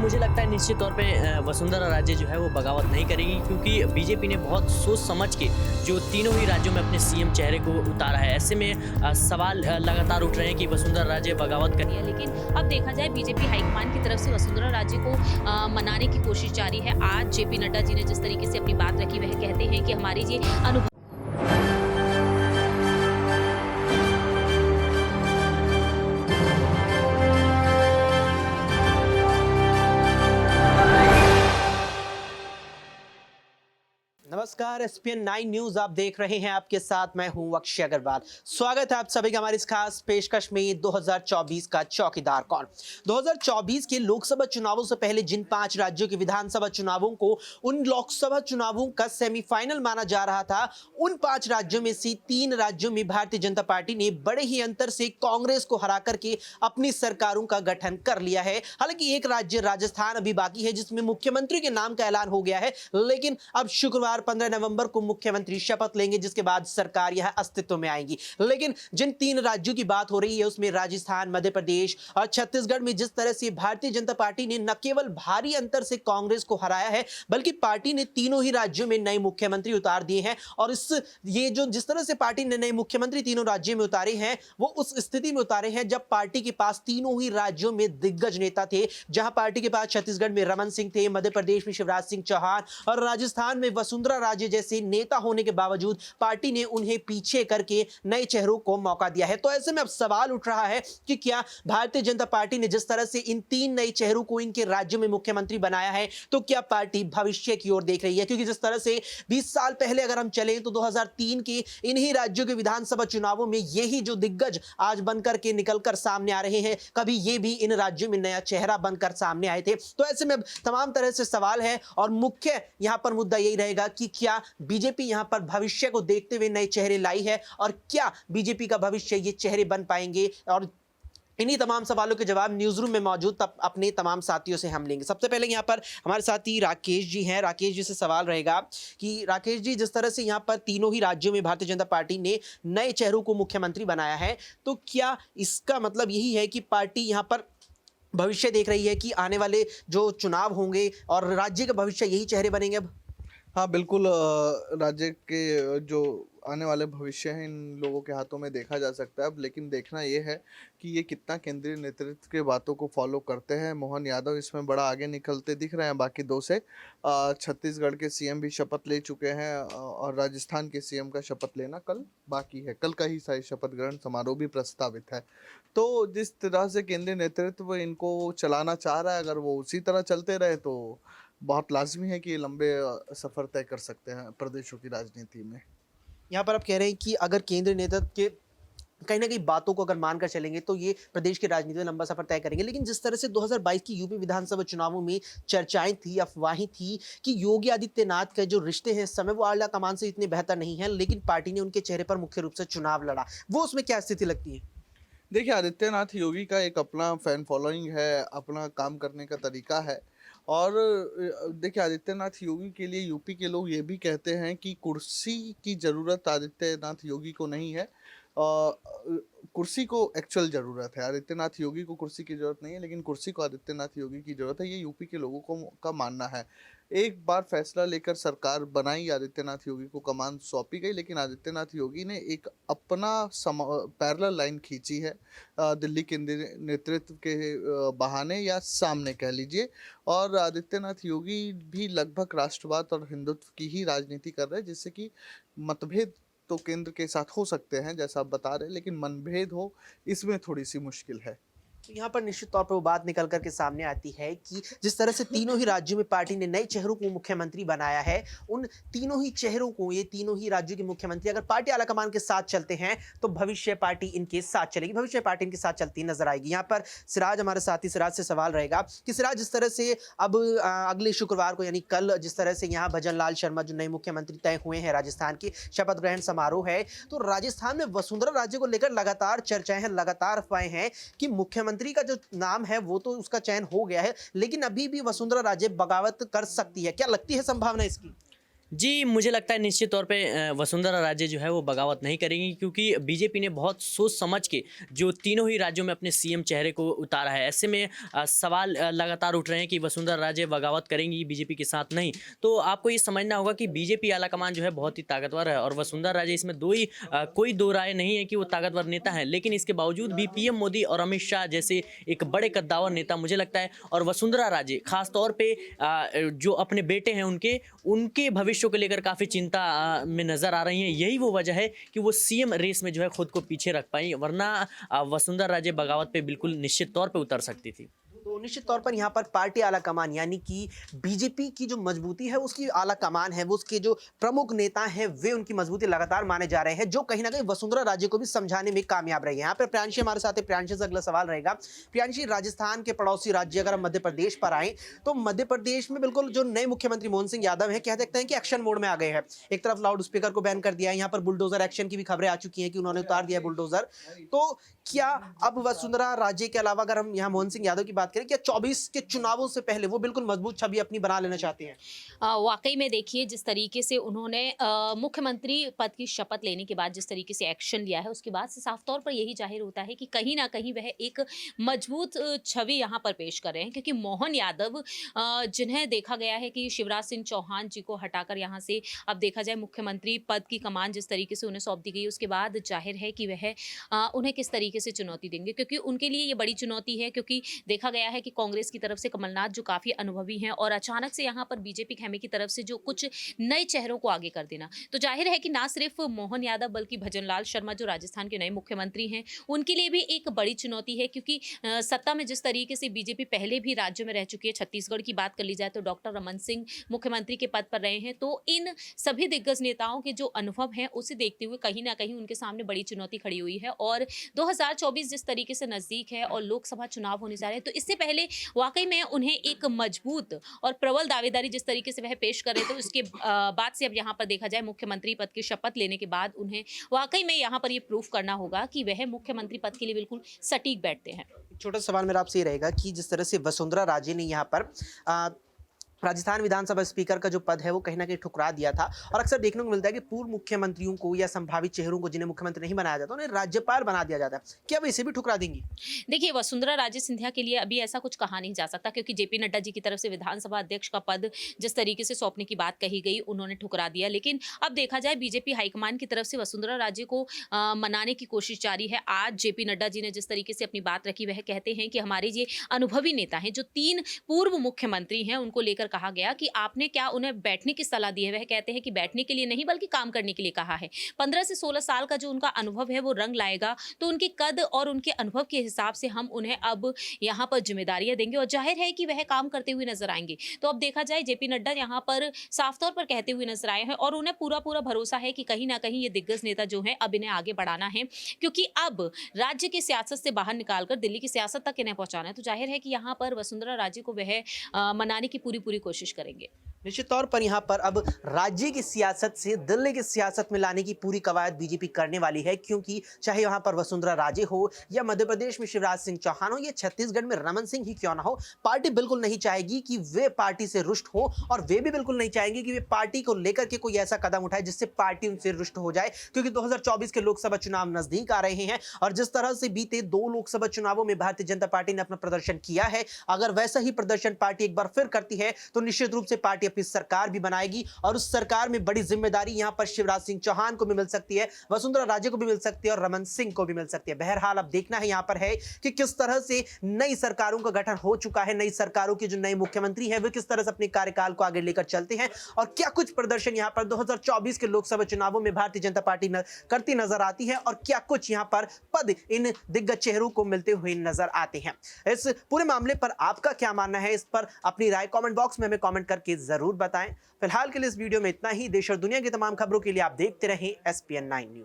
मुझे लगता है निश्चित तौर पे वसुंधरा राजे जो है वो बगावत नहीं करेगी, क्योंकि बीजेपी ने बहुत सोच समझ के जो तीनों ही राज्यों में अपने सीएम चेहरे को उतारा है। ऐसे में सवाल लगातार उठ रहे हैं कि वसुंधरा राजे बगावत कर। है। लेकिन अब देखा जाए बीजेपी हाईकमान की तरफ से वसुंधरा राजे को मनाने की कोशिश जारी है। आज जेपी नड्डा जी ने जिस तरीके से अपनी बात रखी, वह कहते हैं कि हमारी ये अनुभव नमस्कार, एसपीएन 9 न्यूज आप देख रहे हैं। आपके साथ मैं हूं अक्षय अग्रवाल। स्वागत है आप सभी का हमारी इस खास पेशकश में 2024 का चौकीदार कौन। 2024 के लोकसभा चुनावों से पहले जिन 5 राज्यों के विधानसभा चुनावों को उन लोकसभा चुनावों का सेमीफाइनल माना जा रहा था, उन 5 राज्यों में से 3 राज्यों में भारतीय जनता पार्टी ने बड़े ही अंतर से कांग्रेस को हरा करके अपनी सरकारों का गठन कर लिया है। हालांकि एक राज्य राजस्थान अभी बाकी है, जिसमें मुख्यमंत्री के नाम का ऐलान हो गया है, लेकिन अब शुक्रवार 15 नवंबर को मुख्यमंत्री शपथ लेंगे, जिसके बाद सरकार यह अस्तित्व में आएगी। लेकिन जिन 3 राज्यों की बात हो रही है उसमें राजस्थान, मध्य प्रदेश और छत्तीसगढ़ में जिस तरह से भारतीय जनता पार्टी ने न केवल भारी अंतर से कांग्रेस को हराया है, बल्कि पार्टी ने तीनों ही राज्यों में नए मुख्यमंत्री उतार दिए हैं। और जिस तरह से पार्टी ने नए मुख्यमंत्री तीनों राज्यों में उतारे हैं, वो उस स्थिति में उतारे हैं जब पार्टी के पास तीनों ही राज्यों में दिग्गज नेता थे। जहां पार्टी के पास छत्तीसगढ़ में रमन सिंह थे, मध्य प्रदेश में शिवराज सिंह चौहान और राजस्थान में वसुंधरा राजे जैसे नेता होने के बावजूद पार्टी ने उन्हें पीछे करके नए चेहरों को मौका दिया है। तो ऐसे में अब सवाल उठ रहा है कि क्या भारतीय जनता पार्टी ने जिस तरह से इन 3 नए चेहरों को इनके राज्यों में मुख्यमंत्री बनाया है, तो क्या पार्टी भविष्य की ओर देख रही है? क्योंकि जिस तरह से 20 साल पहले अगर हम चलें तो 2003 के इन्हीं राज्यों के विधानसभा चुनावों में यही जो दिग्गज आज बनकर के निकलकर सामने आ रहे हैं, कभी ये भी इन राज्यों में नया चेहरा बनकर सामने आए थे। तो ऐसे में अब तमाम तरह से सवाल है और मुख्य यहां पर मुद्दा यही रहेगा कि क्या बीजेपी यहां पर भविष्य को देखते हुए नए चेहरे लाई है और क्या बीजेपी का भविष्य ये चेहरे बन पाएंगे। और इन्हीं तमाम सवालों के जवाब न्यूज रूम में मौजूद अपने तमाम साथियों से हम लेंगे। सबसे पहले यहाँ पर हमारे साथी राकेश जी हैं। राकेश जी से सवाल रहेगा कि राकेश जी, जिस तरह से यहाँ पर तीनों ही राज्यों में भारतीय जनता पार्टी ने नए चेहरों को मुख्यमंत्री बनाया है, तो क्या इसका मतलब यही है कि पार्टी यहाँ पर भविष्य देख रही है कि आने वाले जो चुनाव होंगे और राज्य का भविष्य यही चेहरे बनेंगे अब? हाँ बिल्कुल, राज्य के जो आने वाले भविष्य हैं इन लोगों के हाथों में देखा जा सकता है अब। लेकिन देखना ये है कि ये कितना केंद्रीय नेतृत्व के बातों को फॉलो करते हैं। मोहन यादव इसमें बड़ा आगे निकलते दिख रहे हैं बाकी 2 से। छत्तीसगढ़ के सीएम भी शपथ ले चुके हैं और राजस्थान के सीएम का शपथ लेना कल बाकी है। कल का ही शायद शपथ ग्रहण समारोह भी प्रस्तावित है। तो जिस तरह से केंद्रीय नेतृत्व इनको चलाना चाह रहा है, अगर वो उसी तरह चलते रहे तो बहुत लाज़मी है कि ये लंबे सफ़र तय कर सकते हैं प्रदेशों की राजनीति में। यहाँ पर आप कह रहे हैं कि अगर केंद्रीय नेतृत्व के कहीं ना कहीं बातों को अगर मानकर चलेंगे तो ये प्रदेश की राजनीति में लंबा सफर तय करेंगे। लेकिन जिस तरह से 2022 की यूपी विधानसभा चुनावों में चर्चाएं थी, अफवाहें थी कि योगी आदित्यनाथ के जो रिश्ते हैं इस समय वो आला कमान से इतने बेहतर नहीं है, लेकिन पार्टी ने उनके चेहरे पर मुख्य रूप से चुनाव लड़ा, वो उसमें क्या स्थिति लगती है? देखिए, आदित्यनाथ योगी का एक अपना फैन फॉलोइंग है, अपना काम करने का तरीका है। और देखिए, आदित्यनाथ योगी के लिए यूपी के लोग ये भी कहते हैं कि कुर्सी की ज़रूरत आदित्यनाथ योगी को नहीं है। कुर्सी को एक्चुअल ज़रूरत है। आदित्यनाथ योगी को कुर्सी की ज़रूरत नहीं है, लेकिन कुर्सी को आदित्यनाथ योगी की ज़रूरत है। ये यूपी के लोगों को का मानना है। एक बार फैसला लेकर सरकार बनाई, आदित्यनाथ योगी को कमान सौंपी गई, लेकिन आदित्यनाथ योगी ने एक अपना पैरेलल लाइन खींची है दिल्ली के नेतृत्व के बहाने या सामने कह लीजिए। और आदित्यनाथ योगी भी लगभग राष्ट्रवाद और हिंदुत्व की ही राजनीति कर रहे हैं, जिससे कि मतभेद तो केंद्र के साथ हो सकते हैं जैसा आप बता रहे हैं, लेकिन मनभेद हो इसमें थोड़ी सी मुश्किल है। तो यहाँ पर निश्चित तौर पर वो बात निकल करके सामने आती है कि जिस तरह से तीनों ही राज्यों में पार्टी ने नए चेहरों को मुख्यमंत्री बनाया है, उन तीनों ही चेहरों को, ये तीनों ही राज्यों के मुख्यमंत्री अगर पार्टी आलाकमान के साथ चलते हैं तो भविष्य पार्टी इनके साथ चलेगी, भविष्य पार्टी इनके साथ चलती नजर आएगी। यहाँ पर सिराज, हमारे साथी सिराज से सवाल रहेगा कि सिराज, जिस तरह से अब अगले शुक्रवार को यानी कल जिस तरह से यहाँ भजन लाल शर्मा जो नए मुख्यमंत्री तय हुए हैं, राजस्थान की शपथ ग्रहण समारोह है, तो राजस्थान में वसुंधरा राजे को लेकर लगातार चर्चाएं हैं, लगातार अफवाहें हैं कि मुख्यमंत्री का जो नाम है वो तो उसका चयन हो गया है, लेकिन अभी भी वसुंधरा राजे बगावत कर सकती है। क्या लगती है संभावना इसकी? जी, मुझे लगता है निश्चित तौर पे वसुंधरा राजे जो है वो बगावत नहीं करेंगी, क्योंकि बीजेपी ने बहुत सोच समझ के जो तीनों ही राज्यों में अपने सीएम चेहरे को उतारा है। ऐसे में सवाल लगातार उठ रहे हैं कि वसुंधरा राजे बगावत करेंगी, बीजेपी के साथ नहीं। तो आपको ये समझना होगा कि बीजेपी आलाकमान जो है बहुत ही ताकतवर है और वसुंधरा राजे इसमें कोई दो राय नहीं है कि वो ताकतवर नेता हैं। लेकिन इसके बावजूद भी पीएम मोदी और अमित शाह जैसे एक बड़े कद्दावर नेता, मुझे लगता है, और वसुंधरा राजे खास तौर पे जो अपने बेटे हैं उनके भविष्य को लेकर काफ़ी चिंता में नज़र आ रही हैं। यही वो वजह है कि वो सीएम रेस में जो है खुद को पीछे रख पाई, वरना वसुंधरा राजे बगावत पे बिल्कुल निश्चित तौर पे उतर सकती थी। तो निश्चित तौर पर यहाँ पर पार्टी आला कमान यानी कि बीजेपी की जो मजबूती है उसकी आला कमान है, वो उसके जो प्रमुख नेता हैं वे उनकी मजबूती लगातार माने जा रहे हैं, जो कहीं ना कहीं वसुंधरा राजे को भी समझाने में कामयाब रही है। यहाँ पर प्रियांशी हमारे साथ है, प्रियांशी से अगला सवाल रहेगा। प्रियांशी, राजस्थान के पड़ोसी राज्य अगर हम मध्य प्रदेश पर आए तो मध्य प्रदेश में बिल्कुल जो नए मुख्यमंत्री मोहन सिंह यादव हैं, कह सकते हैं कि एक्शन मोड में आ गए हैं। एक तरफ लाउड स्पीकर को बैन कर दिया है, यहाँ पर बुलडोजर एक्शन की भी खबरें आ चुकी हैं कि उन्होंने उतार दिया बुलडोजर। तो क्या अब वसुंधरा राजे के अलावा अगर हम यहाँ मोहन सिंह यादव की बात करें, क्या 24 के चुनावों से पहले वो बिल्कुल मजबूत छवि अपनी बना लेना चाहते हैं? वाकई में देखिए, जिस तरीके से उन्होंने मुख्यमंत्री पद की शपथ लेने के बाद जिस तरीके से एक्शन लिया है, उसके बाद से साफ तौर पर यही जाहिर होता है कि कहीं ना कहीं वह एक मजबूत छवि यहाँ पर पेश कर रहे हैं। क्योंकि मोहन यादव जिन्हें देखा गया है कि शिवराज सिंह चौहान जी को हटाकर यहाँ से अब देखा जाए मुख्यमंत्री पद की कमान जिस तरीके से उन्हें सौंप दी गई, उसके बाद जाहिर है कि वह उन्हें किस तरीके से चुनौती देंगे। क्योंकि उनके लिए ये बड़ी चुनौती है, क्योंकि देखा गया है कि कांग्रेस की तरफ से कमलनाथ जो काफ़ी अनुभवी हैं और अचानक से यहाँ पर बीजेपी खेमे की तरफ से जो कुछ नए चेहरों को आगे कर देना, तो जाहिर है कि ना सिर्फ मोहन यादव बल्कि भजनलाल शर्मा जो राजस्थान के नए मुख्यमंत्री हैं, उनके लिए भी एक बड़ी चुनौती है। क्योंकि सत्ता में जिस तरीके से बीजेपी पहले भी राज्यों में रह चुकी है, छत्तीसगढ़ की बात कर ली जाए तो डॉक्टर रमन सिंह मुख्यमंत्री के पद पर रहे हैं, तो इन सभी दिग्गज नेताओं के जो अनुभव हैं उसे देखते हुए कहीं ना कहीं उनके सामने बड़ी चुनौती खड़ी हुई है। और 2024 जिस तरीके से नजदीक है और लोकसभा चुनाव होने जा रहे हैं, तो इससे पहले वाकई में उन्हें एक मजबूत और प्रबल दावेदारी जिस तरीके से वह पेश कर रहे थे, उसके बाद से अब यहाँ पर देखा जाए मुख्यमंत्री पद की शपथ लेने के बाद उन्हें वाकई में यहाँ पर ये प्रूफ करना होगा कि वह मुख्यमंत्री पद के लिए बिल्कुल सटीक बैठते हैं। छोटा सवाल मेरा आपसे ये रहेगा कि जिस तरह से वसुंधरा राजे ने यहाँ पर राजस्थान विधानसभा स्पीकर का जो पद है वो कहीं ना कहीं ठुकरा दिया था, और अक्सर देखने को मिलता है कि पूर्व मुख्यमंत्रियों को या संभावित चेहरों को जिन्हें मुख्यमंत्री नहीं बनाया जाता उन्हें राज्यपाल बना दिया जाता है, क्या वो इसे भी ठुकरा देंगी? देखिए, वसुंधरा राजे सिंधिया के लिए अभी ऐसा कुछ कहा नहीं जा सकता, क्योंकि जेपी नड्डा जी की तरफ से विधानसभा अध्यक्ष का पद जिस तरीके से सौंपने की बात कही गई, उन्होंने ठुकरा दिया। लेकिन अब देखा जाए बीजेपी हाईकमान की तरफ से वसुंधरा राजे को मनाने की कोशिश जारी है। आज जेपी नड्डा जी ने जिस तरीके से अपनी बात रखी, वह कहते हैं कि हमारे ये अनुभवी नेता हैं, जो 3 पूर्व मुख्यमंत्री हैं, उनको लेकर कहा गया कि आपने क्या उन्हें बैठने की सलाह दी है। वह कहते हैं कि बैठने के लिए नहीं बल्कि काम करने के लिए कहा है। 15 से 16 साल का जो उनका अनुभव है वो रंग लाएगा, तो उनके कद और उनके अनुभव के हिसाब से हम उन्हें अब यहाँ पर जिम्मेदारियां देंगे और जाहिर है कि वह काम करते हुए नजर आएंगे। तो अब देखा जाए जेपी नड्डा यहाँ पर साफ तौर पर कहते हुए नजर आए हैं और उन्हें पूरा पूरा भरोसा है कि कहीं ना कहीं ये दिग्गज नेता जो है अब इन्हें आगे बढ़ाना है, क्योंकि अब राज्य की सियासत से बाहर निकालकर दिल्ली की सियासत तक इन्हें पहुंचाना है। तो जाहिर है कि यहाँ पर वसुंधरा राजे को वह मनाने की पूरी कोशिश करेंगे। निश्चित तौर पर यहाँ पर अब राज्य की सियासत से दिल्ली की सियासत में लाने की पूरी कवायद बीजेपी करने वाली है, क्योंकि चाहे वहां पर वसुंधरा राजे हो या मध्य प्रदेश में शिवराज सिंह चौहान हो या छत्तीसगढ़ में रमन सिंह ही क्यों ना हो, पार्टी बिल्कुल नहीं चाहेगी कि वे पार्टी से रुष्ट हो, और वे भी बिल्कुल नहीं चाहेंगे कि वे पार्टी को लेकर के कोई ऐसा कदम उठाए जिससे पार्टी उनसे रुष्ट हो जाए। क्योंकि 2024 के लोकसभा चुनाव नजदीक आ रहे हैं और जिस तरह से बीते 2 लोकसभा चुनावों में भारतीय जनता पार्टी ने अपना प्रदर्शन किया है, अगर वैसा ही प्रदर्शन पार्टी एक बार फिर करती है तो निश्चित रूप से पार्टी अपनी सरकार भी बनाएगी और उस सरकार में बड़ी जिम्मेदारी यहां पर शिवराज सिंह चौहान को भी मिल सकती है, वसुंधरा राजे को भी मिल सकती है और रमन सिंह को भी मिल सकती है। बहरहाल अब देखना है यहां पर है कि किस तरह से नई सरकारों का गठन हो चुका है, नई सरकारों के जो नए मुख्यमंत्री हैं वे किस तरह से अपने कार्यकाल को आगे लेकर चलते हैं और क्या कुछ प्रदर्शन यहां पर 2024 के लोकसभा चुनावों में भारतीय जनता पार्टी करती नजर आती है और क्या कुछ यहां पर पद इन दिग्गज चेहरों को मिलते हुए नजर आते हैं। इस पूरे मामले पर आपका क्या मानना है, इस पर अपनी राय कमेंट बॉक्स में हमें कमेंट करके जरूर बताएं। फिलहाल के लिए इस वीडियो में इतना ही। देश और दुनिया की तमाम खबरों के लिए आप देखते रहें SPN9 न्यूज।